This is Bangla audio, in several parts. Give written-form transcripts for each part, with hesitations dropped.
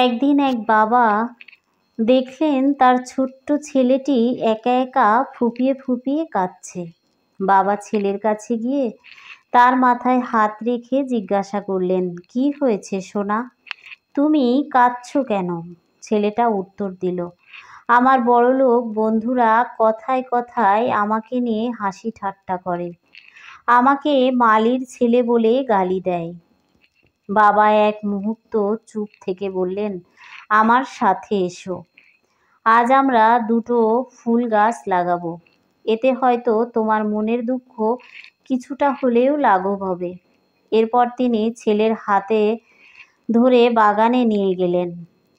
একদিন এক বাবা দেখলেন তার ছোট্ট ছেলেটি একা একা ফুঁপিয়ে ফুঁপিয়ে কাঁদছে। বাবা ছেলের কাছে গিয়ে তার মাথায় হাত রেখে জিজ্ঞাসা করলেন, কি হয়েছে সোনা, তুমি কাঁদছো কেন? ছেলেটা উত্তর দিল, আমার বড়লোক বন্ধুরা কথায় কথায় আমাকে নিয়ে হাসি ঠাট্টা করে, আমাকে মালির ছেলে বলে গালি দেয়। বাবা এক মুহূর্ত চুপ থেকে বললেন, আমার সাথে এসো, আজ আমরা দুটো ফুল গাছ লাগাবো, এতে হয়তো তোমার মনের দুঃখ কিছুটা হলেও লাঘব হবে। এরপর তিনি ছেলের হাতে ধরে বাগানে নিয়ে গেলেন।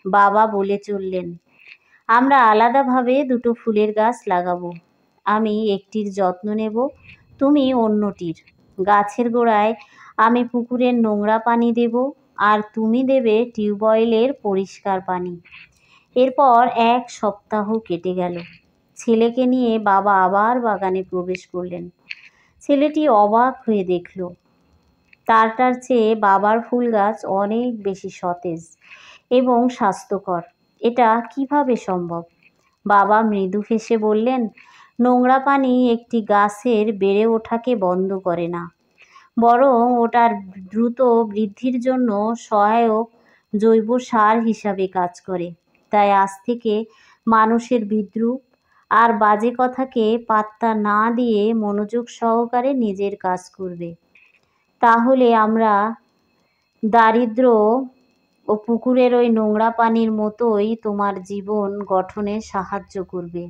বাবা বলে চললেন, আমরা আলাদাভাবে দুটো ফুলের গাছ লাগাবো, আমি একটির যত্ন নেব, তুমি অন্যটির। গাছের গোড়ায় আমি পুকুরের নোংরা পানি দেব, আর তুমি দেবে টিউবওয়েলের পরিষ্কার পানি। এরপর এক সপ্তাহ কেটে গেল। ছেলেকে নিয়ে বাবা আবার বাগানে প্রবেশ করলেন। ছেলেটি অবাক হয়ে দেখল, তারটার চেয়ে বাবার ফুল গাছ অনেক বেশি সতেজ এবং স্বাস্থ্যকর। এটা কিভাবে সম্ভব? বাবা মৃদু হেসে বললেন, নোংরা পানি একটি গাছের বেড়ে ওঠাকে বন্ধ করে না, বরং ওটার দ্রুত বৃদ্ধির জন্য সহায়ক জৈব সার হিসাবে কাজ করে। তাই আজ থেকে মানুষের বিদ্রূপ আর বাজে কথাকে পাত্তা না দিয়ে মনোযোগ সহকারে নিজের কাজ করবে। তাহলে আমরা দারিদ্র ও পুকুরের ওই নোংরা পানির মতোই তোমার জীবন গঠনে সাহায্য করবে।